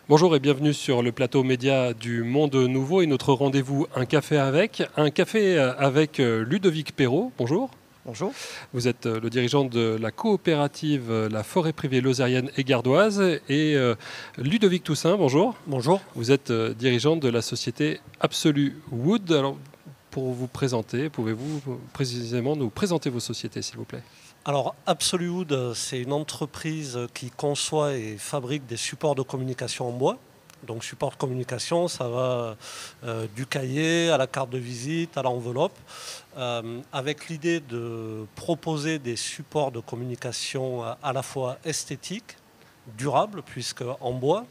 Bonjour et bienvenue sur le plateau média du Monde Nouveau et notre rendez-vous Un café avec Ludovic Perrault. Bonjour. Bonjour. Vous êtes le dirigeant de la coopérative La Forêt Privée Lozérienne et Gardoise et Ludovic Toussaint, bonjour. Bonjour. Vous êtes dirigeant de la société Absolu Wood. Alors, pour vous présenter, pouvez-vous précisément nous présenter vos sociétés, s'il vous plaît? Alors, Absolu Wood, c'est une entreprise qui conçoit et fabrique des supports de communication en bois. Donc, support de communication, ça va du cahier à la carte de visite, à l'enveloppe, avec l'idée de proposer des supports de communication à la fois esthétiques, durables, puisque en bois,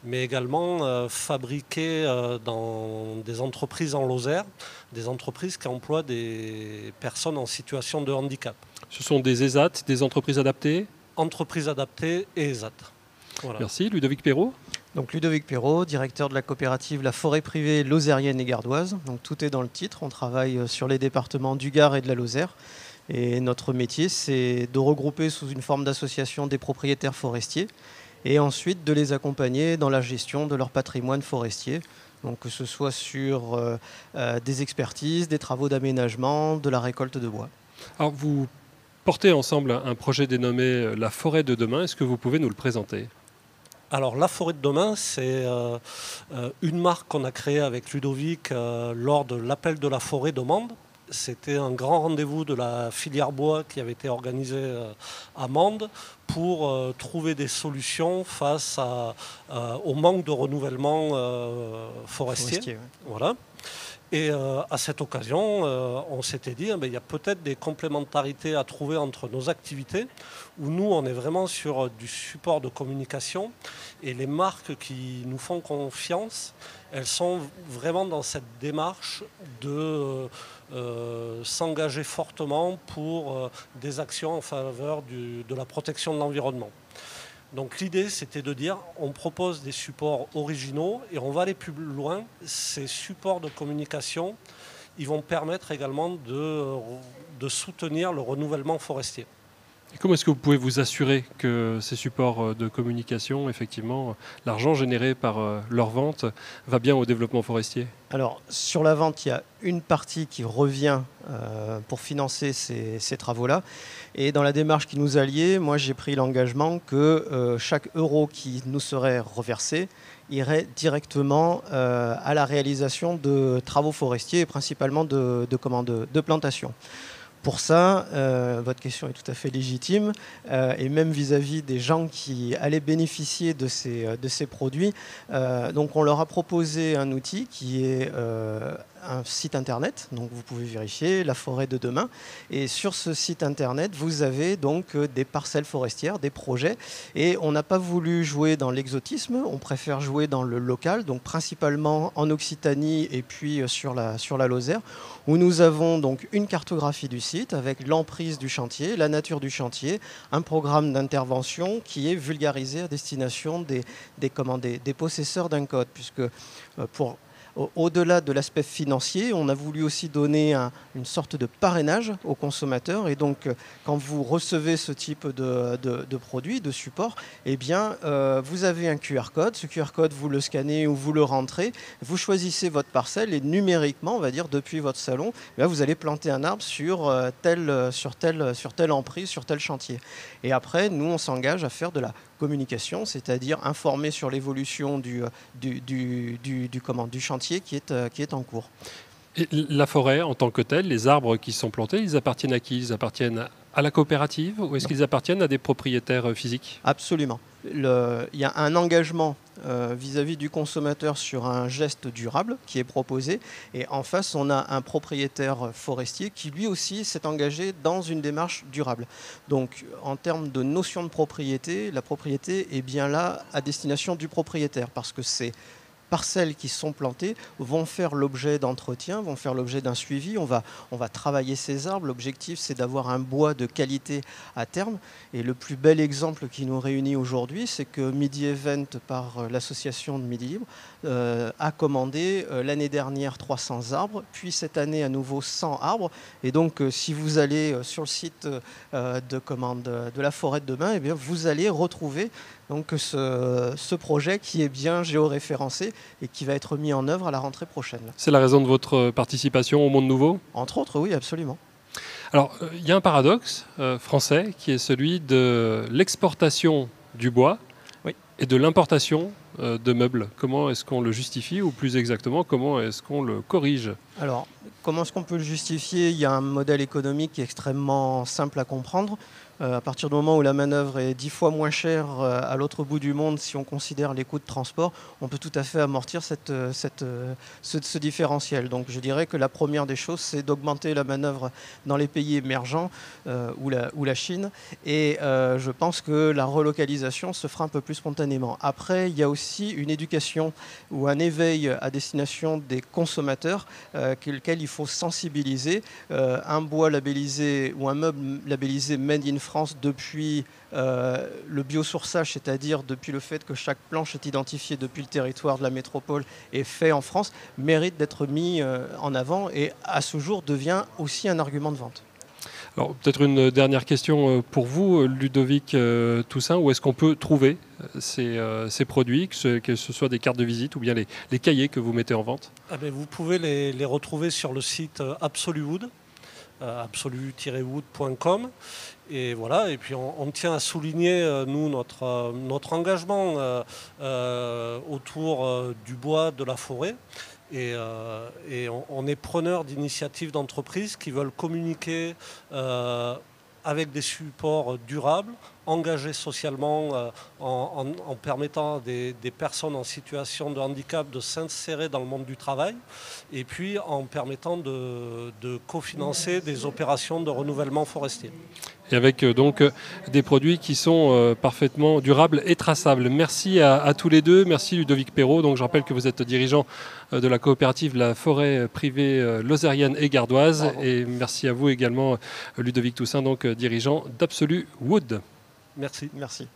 mais également fabriqués dans des entreprises en Lozère, des entreprises qui emploient des personnes en situation de handicap. Ce sont des ESAT, des entreprises adaptées? Entreprises adaptées et ESAT. Voilà. Merci. Ludovic Perrault. Donc Ludovic Perrault, directeur de la coopérative La Forêt Privée Lozérienne et Gardoise. Donc tout est dans le titre, on travaille sur les départements du Gard et de la Lozère. Et notre métier, c'est de regrouper sous une forme d'association des propriétaires forestiers et ensuite de les accompagner dans la gestion de leur patrimoine forestier. Donc que ce soit sur des expertises, des travaux d'aménagement, de la récolte de bois. Alors vous portez ensemble un projet dénommé La Forêt de demain. Est-ce que vous pouvez nous le présenter? Alors La Forêt de demain, c'est une marque qu'on a créée avec Ludovic lors de l'appel de la forêt de Mende. C'était un grand rendez-vous de la filière bois qui avait été organisé à Mende pour trouver des solutions face au manque de renouvellement forestier. Ouais. Voilà. Et à cette occasion, on s'était dit il y a peut-être des complémentarités à trouver entre nos activités, où nous, on est vraiment sur du support de communication, et les marques qui nous font confiance, elles sont vraiment dans cette démarche de s'engager fortement pour des actions en faveur de la protection de l'environnement. Donc l'idée, c'était de dire, on propose des supports originaux et on va aller plus loin. Ces supports de communication, ils vont permettre également de soutenir le renouvellement forestier. Et comment est-ce que vous pouvez vous assurer que ces supports de communication, effectivement, l'argent généré par leur vente va bien au développement forestier? Alors sur la vente, il y a une partie qui revient pour financer ces travaux-là. Et dans la démarche qui nous a liés, moi j'ai pris l'engagement que chaque euro qui nous serait reversé irait directement à la réalisation de travaux forestiers et principalement de plantation. Pour ça, votre question est tout à fait légitime et même vis-à-vis des gens qui allaient bénéficier de ces produits. Donc on leur a proposé un outil qui est un site internet, donc vous pouvez vérifier La Forêt de demain. Et sur ce site internet, vous avez donc des parcelles forestières, des projets. Et on n'a pas voulu jouer dans l'exotisme, on préfère jouer dans le local, donc principalement en Occitanie et puis sur la Lozère, où nous avons donc une cartographie du site avec l'emprise du chantier, la nature du chantier, un programme d'intervention qui est vulgarisé à destination des possesseurs d'un code, puisque au-delà de l'aspect financier, on a voulu aussi donner une sorte de parrainage aux consommateurs. Et donc, quand vous recevez ce type de produit, de support, eh bien, vous avez un QR code. Ce QR code, vous le scannez ou vous le rentrez. Vous choisissez votre parcelle et numériquement, on va dire, depuis votre salon, eh bien, vous allez planter un arbre sur telle emprise, sur tel chantier. Et après, nous, on s'engage à faire de la communication, c'est-à-dire informer sur l'évolution du chantier qui est en cours. Et la forêt, en tant que telle, les arbres qui sont plantés, ils appartiennent à qui? Ils appartiennent à la coopérative ou est-ce qu'ils appartiennent à des propriétaires physiques? Absolument. Il y a un engagement vis-à-vis du consommateur sur un geste durable qui est proposé. Et en face, on a un propriétaire forestier qui lui aussi s'est engagé dans une démarche durable. Donc en termes de notion de propriété, la propriété est bien là à destination du propriétaire parce que ces parcelles qui sont plantées vont faire l'objet d'entretien, vont faire l'objet d'un suivi. On va travailler ces arbres. L'objectif, c'est d'avoir un bois de qualité à terme. Et le plus bel exemple qui nous réunit aujourd'hui, c'est que Midi Event, par l'association de Midi Libre, a commandé l'année dernière 300 arbres, puis cette année à nouveau 100 arbres. Et donc, si vous allez sur le site de la Forêt de demain, eh bien, vous allez retrouver donc ce projet qui est bien géoréférencé et qui va être mis en œuvre à la rentrée prochaine. C'est la raison de votre participation au Monde Nouveau? Entre autres, oui, absolument. Alors, il y a un paradoxe français qui est celui de l'exportation du bois et de l'importation de meubles. Comment est-ce qu'on le justifie, ou plus exactement, comment est-ce qu'on le corrige? Alors, comment est-ce qu'on peut le justifier? Il y a un modèle économique qui est extrêmement simple à comprendre. À partir du moment où la manœuvre est 10 fois moins chère à l'autre bout du monde, si on considère les coûts de transport, on peut tout à fait amortir ce différentiel. Donc je dirais que la première des choses, c'est d'augmenter la manœuvre dans les pays émergents ou la Chine. Et je pense que la relocalisation se fera un peu plus spontanément. Après, il y a aussi une éducation ou un éveil à destination des consommateurs lequel il faut sensibiliser. Un bois labellisé ou un meuble labellisé Made in France depuis le biosourçage, c'est-à-dire depuis le fait que chaque planche est identifiée depuis le territoire de la métropole et fait en France, mérite d'être mis en avant et à ce jour devient aussi un argument de vente. Alors peut-être une dernière question pour vous, Ludovic Toussaint. Où est-ce qu'on peut trouver ces produits, que ce soit des cartes de visite ou bien les cahiers que vous mettez en vente? Vous pouvez les retrouver sur le site Absoluwood, absolu-wood.com. Et voilà, et puis on tient à souligner, nous, notre engagement autour du bois, de la forêt. Et on est preneur d'initiatives d'entreprises qui veulent communiquer avec des supports durables, engagés socialement, en permettant à des personnes en situation de handicap de s'insérer dans le monde du travail, et puis en permettant de cofinancer des opérations de renouvellement forestier. Et avec donc des produits qui sont parfaitement durables et traçables. Merci à tous les deux. Merci Ludovic Perrault. Donc je rappelle que vous êtes dirigeant de la coopérative La Forêt Privée Lozérienne et Gardoise. Pardon. Et merci à vous également Ludovic Toussaint, donc dirigeant d'Absolu Wood. Merci. Merci.